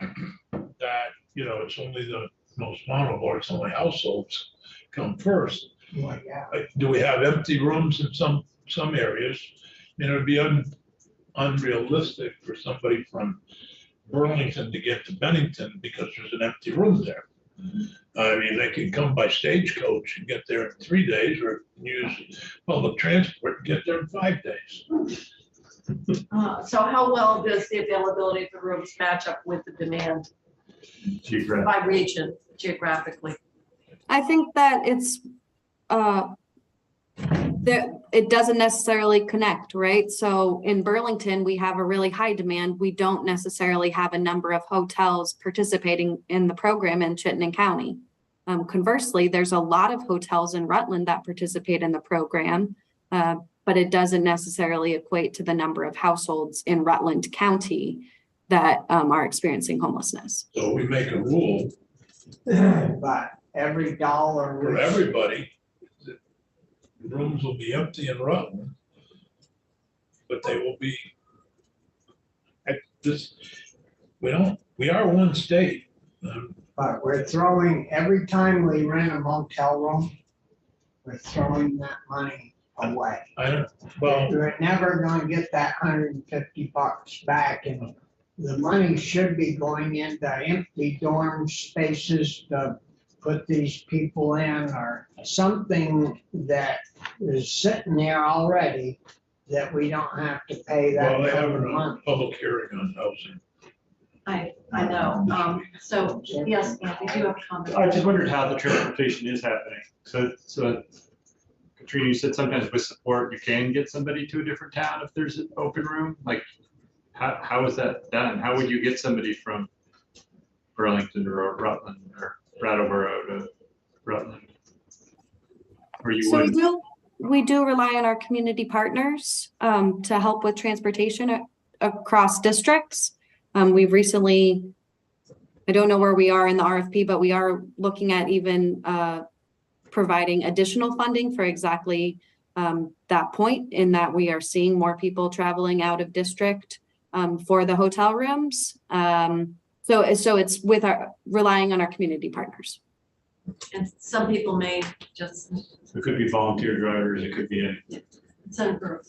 that, it's only the most vulnerable, or it's only households come first, well, yeah, do we have empty rooms in some areas? It would be unrealistic for somebody from Burlington to get to Bennington because there's an empty room there. I mean, they can come by stagecoach and get there in 3 days, or use public transport and get there in 5 days. so how well does the availability of the rooms match up with the demand by region, geographically? I think that it's that it doesn't necessarily connect, right? So in Burlington, we have a really high demand. We don't necessarily have a number of hotels participating in the program in Chittenden County. Conversely, there's a lot of hotels in Rutland that participate in the program, but it doesn't necessarily equate to the number of households in Rutland County that are experiencing homelessness. So we make a rule, but every dollar. For everybody, the rooms will be empty in Rutland, but they will be, we are one state. But we're throwing, every time we rent a motel room, we're throwing that money away. I don't, well, We're never gonna get that $150 back, and the money should be going into empty dorm spaces to put these people in, or something that is sitting there already that we don't have to pay that well, they have a money. public hearing on housing. I know. So, yes, Anthony, do you have a comment? I just wondered how the transportation is happening. So Katrina, you said sometimes with support, you can get somebody to a different town if there's an open room. Like, how is that done? How would you get somebody from Burlington or Rutland or Brattleboro to Rutland? Or you So wouldn't? we do rely on our community partners to help with transportation across districts. We've recently, I don't know where we are in the RFP, but we are looking at even providing additional funding for exactly that point, in that we are seeing more people traveling out of district for the hotel rooms. So it's with relying on our community partners. And some people may just It could be volunteer drivers, it could be send group.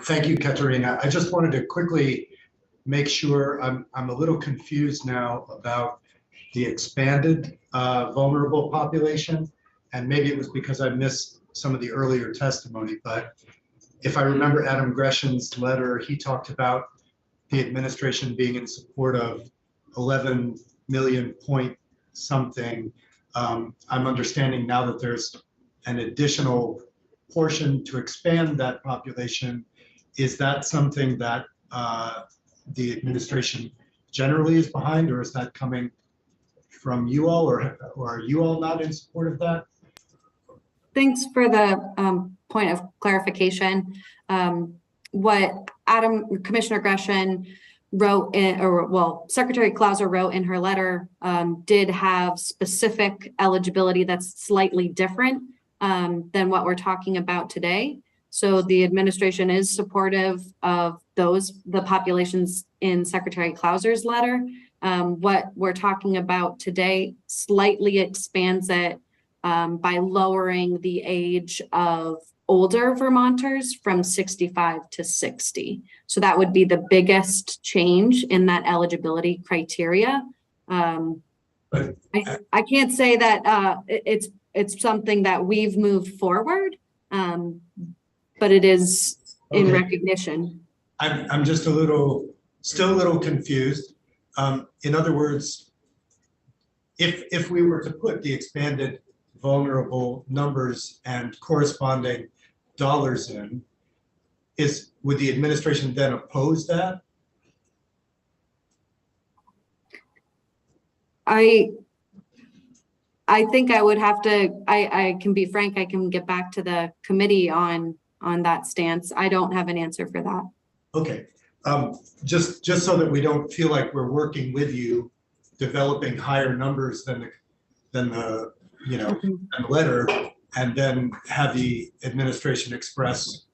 Thank you, Katerina. I just wanted to quickly make sure I'm a little confused now about the expanded vulnerable population. And maybe it was because I missed some of the earlier testimony, but if I remember Adam Gresham's letter, he talked about the administration being in support of 11 million point something. I'm understanding now that there's an additional portion to expand that population. Is that something that the administration generally is behind, or is that coming from you all, or are you all not in support of that? Thanks for the point of clarification. What Commissioner Gresham wrote in, or well, Secretary Clauser wrote in her letter, did have specific eligibility that's slightly different than what we're talking about today. So the administration is supportive of the populations in Secretary Clauser's letter. What we're talking about today slightly expands it by lowering the age of older Vermonters from 65 to 60. So that would be the biggest change in that eligibility criteria. I can't say that it's something that we've moved forward, but it is in Okay. recognition. I'm just still a little confused. In other words, if we were to put the expanded vulnerable numbers and corresponding dollars in, would the administration then oppose that? I think I would have to, I can be frank, I can get back to the committee on that stance. I don't have an answer for that. Okay, just so that we don't feel like we're working with you, developing higher numbers than the letter, and then have the administration express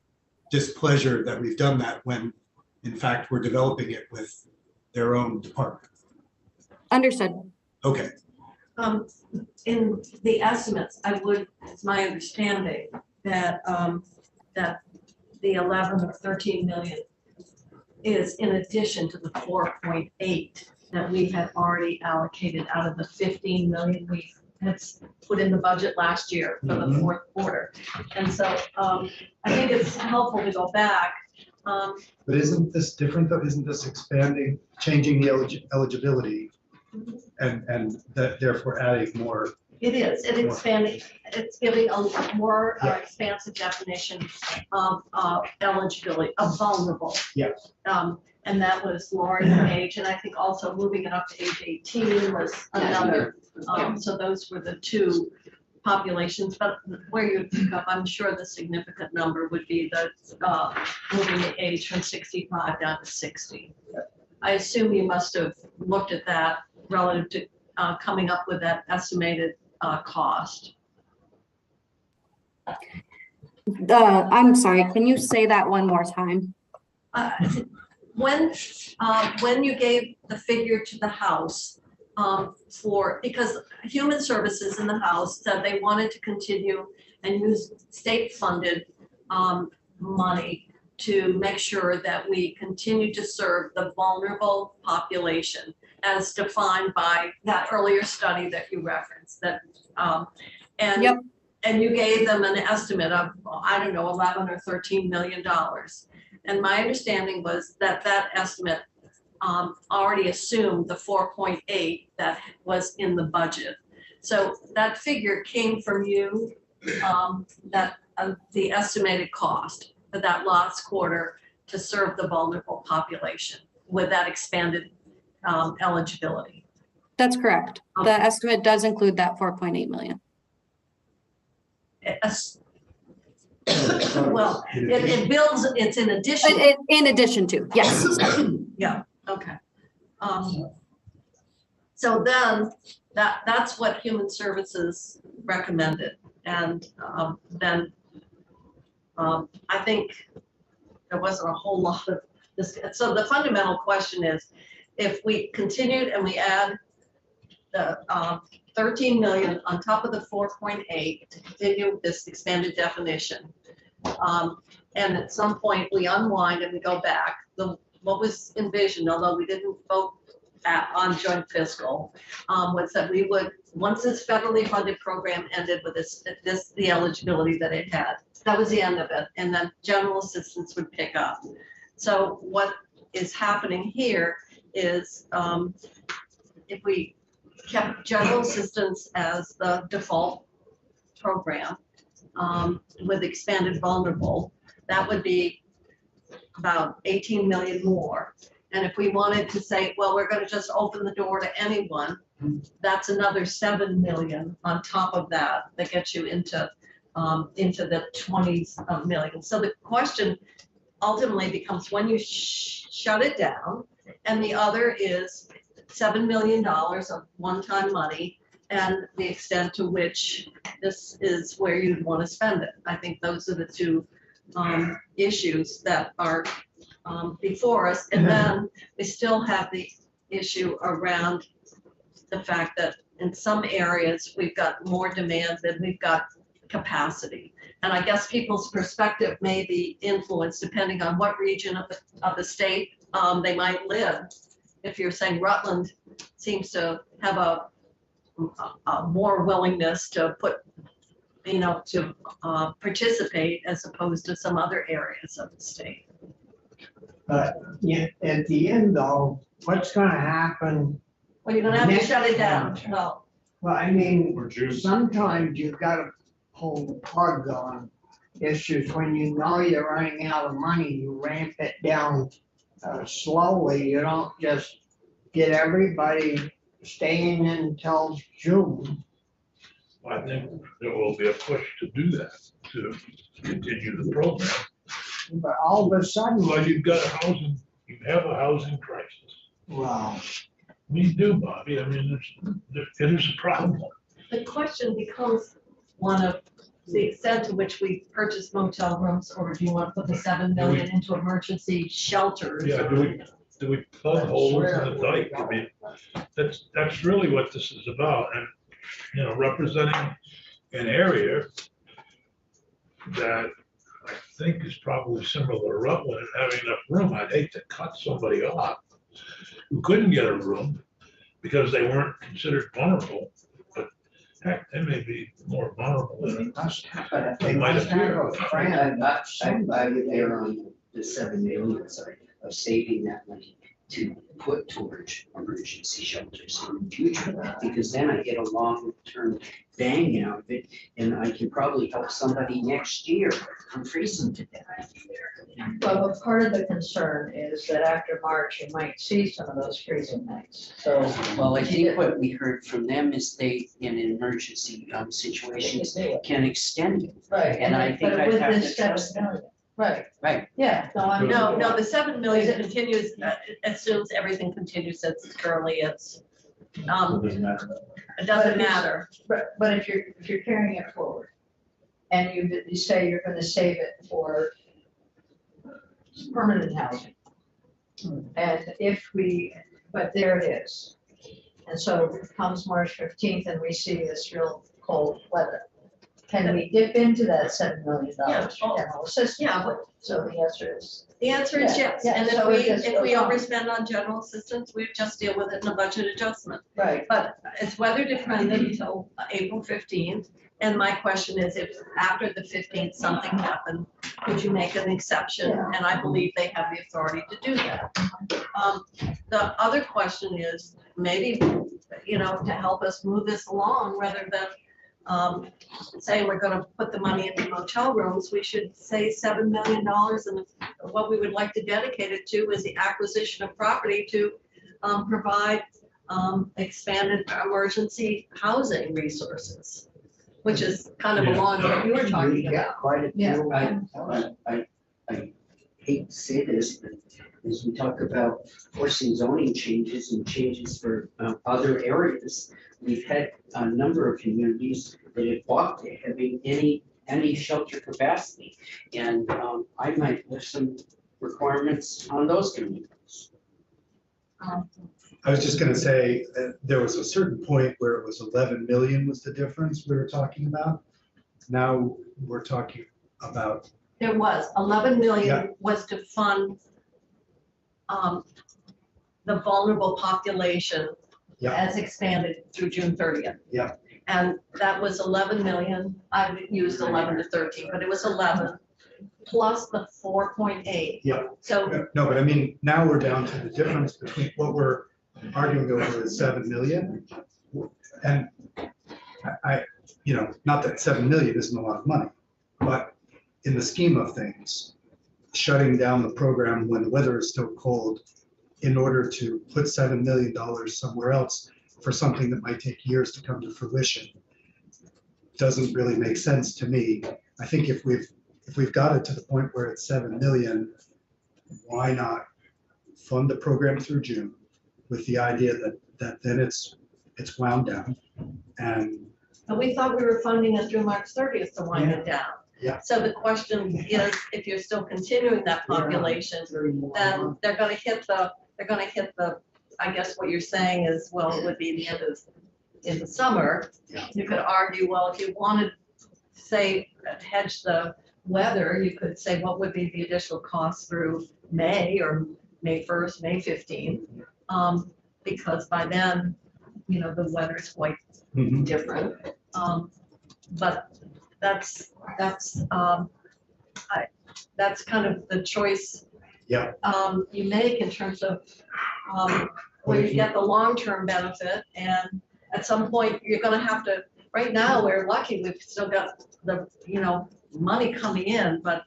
displeasure that we've done that when in fact we're developing it with their own department. Understood. Okay. In the estimates, it's my understanding that that the 11 or 13 million is in addition to the 4.8 that we had already allocated out of the 15 million we had put in the budget last year for the fourth quarter. And so I think it's helpful to go back. But isn't this different though? Isn't this expanding, changing the eligibility and that therefore adding more? It is, it's expanding, it's giving a more expansive definition of eligibility, of vulnerable. Yes. And that was lowering the age, and I think also moving it up to age 18 was another. So those were the two populations, but where you pick up, I'm sure the significant number would be the moving the age from 65 down to 60. I assume you must have looked at that relative to coming up with that estimated cost. I'm sorry, can you say that one more time? Uh, When you gave the figure to the House because Human Services in the House said they wanted to continue and use state-funded money to make sure that we continue to serve the vulnerable population as defined by that earlier study that you referenced, that and Yep. and you gave them an estimate of, I don't know, 11 or 13 million dollars. And my understanding was that that estimate already assumed the 4.8 that was in the budget. So that figure came from you, the estimated cost for that last quarter to serve the vulnerable population with that expanded eligibility. That's correct. The estimate does include that 4.8 million. Well, it builds, it's in addition. In addition to, yes. Yeah, okay. So then that's what Human Services recommended. And then I think there wasn't a whole lot of this. So the fundamental question is, if we continued and we add the 13 million on top of the 4.8 to continue this expanded definition. And at some point we unwind and we go back. What was envisioned, although we didn't vote on joint fiscal, was that we would, once this federally funded program ended with the eligibility that it had, that was the end of it. And then general assistance would pick up. So what is happening here is if we kept general assistance as the default program with expanded vulnerable, that would be about 18 million more. And if we wanted to say, well, we're going to just open the door to anyone, that's another 7 million on top of that, that gets you into the 20s of millions. So the question ultimately becomes when you shut it down, and the other is $7 million of one-time money and the extent to which this is where you'd want to spend it. I think those are the two issues that are before us. And then we still have the issue around the fact that in some areas we've got more demand than we've got capacity. And I guess people's perspective may be influenced depending on what region of the state they might live. If you're saying Rutland seems to have a more willingness to put, to participate as opposed to some other areas of the state. But yeah, at the end though, what's gonna happen? Well, you're gonna have to Next shut it down. time. Well, Well, I mean, Or June. sometimes you've gotta pull the plug on issues. When you know you're running out of money, you ramp it down slowly. You don't just get everybody staying until June. I think there will be a push to do that, to continue the program. But all of a sudden, Well, you have a housing crisis. wow, We do, Bobby. I mean, it is a problem. the question becomes one of the extent to which we purchase motel rooms, or do you want to put the 7 million into emergency shelters? Yeah, do we plug holes in the dike? I mean, that's really what this is about. And, representing an area that I think is probably similar to Rutland and having enough room. I'd hate to cut somebody off who couldn't get a room because they weren't considered vulnerable. But heck, they may be more vulnerable than they must have a friend. I'm there on the 7 million, sorry, of saving that money to put towards emergency shelters in the future, because then I get a long-term bang out of it, and I can probably help somebody next year from freezing to death. Well, but part of the concern is that after March, you might see some of those freezing nights, so. Well, I think what we heard from them is they, in emergency situations, can extend it. Right. And I think but I'd with have this to trust 7 million. Right. Right. Yeah, no, I'm. No, the 7 million continues, assumes everything continues as currently is. It doesn't matter. But if you're carrying it forward and you say you're gonna save it for permanent housing. And but there it is. And so comes March 15th and we see this real cold weather. Can we dip into that $7 million Yeah. general assistance? Yeah, So the answer is, the answer is Yeah, yes. yeah, And so it just if we goes on. overspend on general assistance, we just deal with it in a budget adjustment. right, But it's weather dependent until April 15th. And my question is, if after the 15th something happened, could you make an exception? Yeah. And I believe they have the authority to do that. The other question is maybe, to help us move this along, rather than saying we're gonna put the money into motel rooms, we should say $7 million, and what we would like to dedicate it to is the acquisition of property to provide expanded emergency housing resources, which is kind of along what you were talking We got about. quite a Yeah. few. I hate to say this, but as we talk about forcing zoning changes and changes for other areas, we've had a number of communities that have balked at having any shelter capacity. And I might have some requirements on those communities. I was just gonna say, there was a certain point where it was 11 million was the difference we were talking about. Now we're talking about, There was 11 Yeah. million was to fund the vulnerable population Yeah. as expanded through June 30th. Yeah. And that was 11 million. I used 11 to 13, but it was 11 plus the 4.8. Yeah. So no, but I mean, now we're down to the difference between what we're arguing over is 7 million. And not that 7 million isn't a lot of money, but in the scheme of things, shutting down the program when the weather is still cold in order to put $7 million somewhere else for something that might take years to come to fruition doesn't really make sense to me. I think if we've got it to the point where it's 7 million, why not fund the program through June with the idea that then it's wound down, and we thought we were funding it through March 30th to wind it down. Yeah. So the question is, if you're still continuing that population, then they're gonna hit the, I guess what you're saying is, well, it would be the end of, in the summer. Yeah. You could argue, well, if you wanted, say, hedge the weather, you could say, what would be the additional cost through May or May 1st, May 15th? Because by then, the weather's quite Mhm. different. But that's kind of the choice. Yeah. You make in terms of where you get the long-term benefit, and at some point you're gonna have to, right now, we're lucky, we've still got the, money coming in, but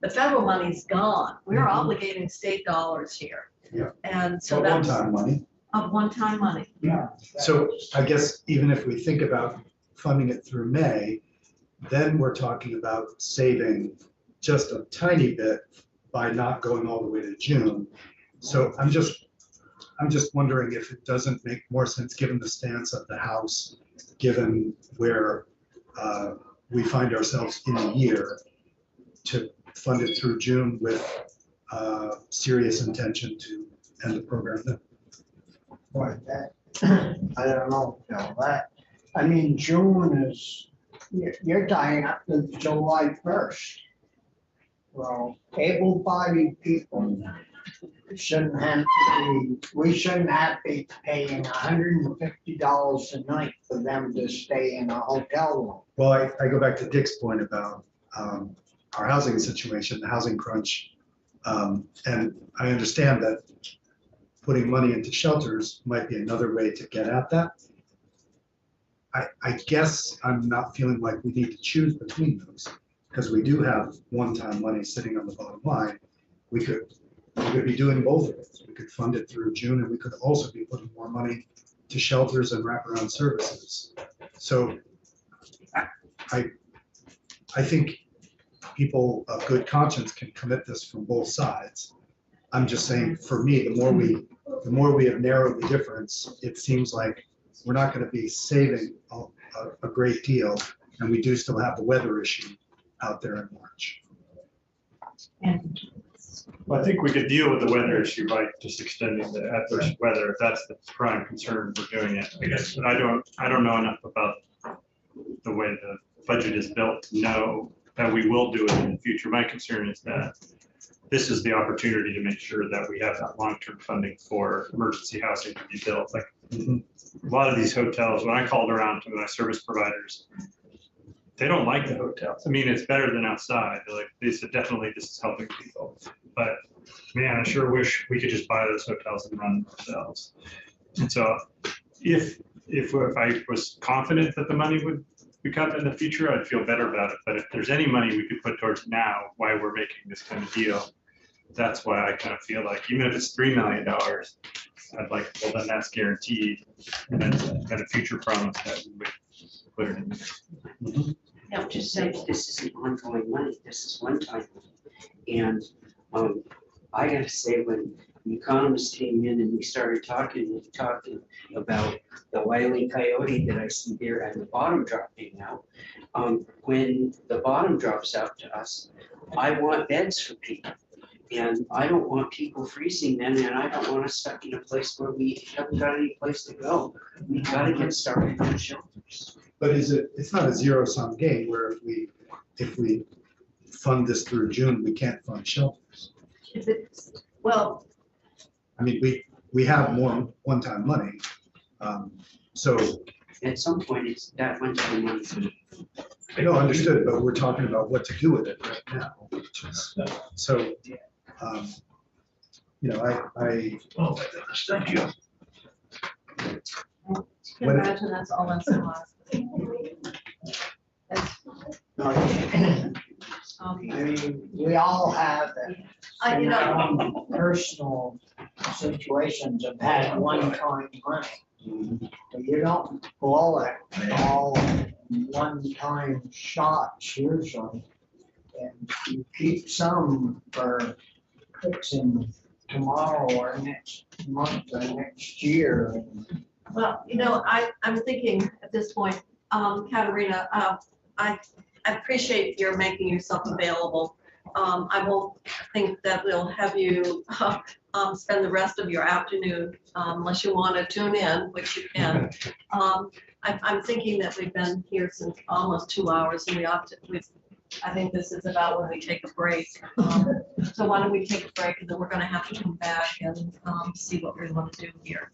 the federal money's gone. We're Mhm. obligating state dollars here. Yeah. And so So that's one-time money. of one-time money. Yeah. So I guess even if we think about funding it through May, then we're talking about saving just a tiny bit by not going all the way to June. So I'm just wondering if it doesn't make more sense, given the stance of the House, given where we find ourselves in the year, to fund it through June with serious intention to end the program then. What, that, I don't know, I mean, June is, you're tying up to July 1st. Well, able-bodied people shouldn't have to be, we shouldn't have to be paying $150 a night for them to stay in a hotel room. Well, I go back to Dick's point about our housing situation, the housing crunch. And I understand that putting money into shelters might be another way to get at that. I guess I'm not feeling like we need to choose between those, because we do have one-time money sitting on the bottom line. We could be doing both of those. We could fund it through June, and we could also be putting more money to shelters and wraparound services. So I think people of good conscience can commit this from both sides. I'm just saying, for me, the more we the more we have narrowed the difference, it seems like we're not going to be saving a great deal. And we do still have the weather issue out there in March. And Well, I think we could deal with the weather issue by just extending the adverse weather, if that's the prime concern for doing it, I guess. But I don't know enough about the way the budget is built to know that we will do it in the future. My concern is that this is the opportunity to make sure that we have that long-term funding for emergency housing to be built. Like a lot of these hotels, when I called around to my service providers, they don't like the hotels. I mean, it's better than outside. They're like, they said, definitely this is helping people. But man, I sure wish we could just buy those hotels and run them ourselves. And so if I was confident that the money would become in the future, I'd feel better about it. But if there's any money we could put towards it now, why we're making this kind of deal, that's why I kind of feel like, even if it's $3 million, I'd like, well, then that's guaranteed. And then a future promise that we would put it in there. Now, just say this isn't ongoing money, this is one time. And I gotta say, when the economists came in and we started talking about the Wile E. Coyote that I see there and the bottom dropping out, when the bottom drops out to us, I want beds for people. And I don't want people freezing then, and I don't want us stuck in a place where we haven't got any place to go. We've got to get started on shelters. But it's not a zero-sum game where if we fund this through June, we can't fund shelters. Well, I mean, we have more one-time money. So, At some point, it's that one-time money. no, understood, but we're talking about what to do with it right now. So, you know, I. Oh, my goodness, thank you. you can imagine that's all that's lost. I mean, we all have You know, our own personal situations of had one-time money. But you don't blow it all one-time shots usually. And you keep some for fixing tomorrow or next month or next year. well, you know, I'm thinking at this point, Katerina, I appreciate your making yourself available. I won't think that we'll have you spend the rest of your afternoon unless you want to tune in, which you can. I'm thinking that we've been here since almost 2 hours, and I think this is about when we take a break. So why don't we take a break, and then we're going to have to come back and see what we want to do here.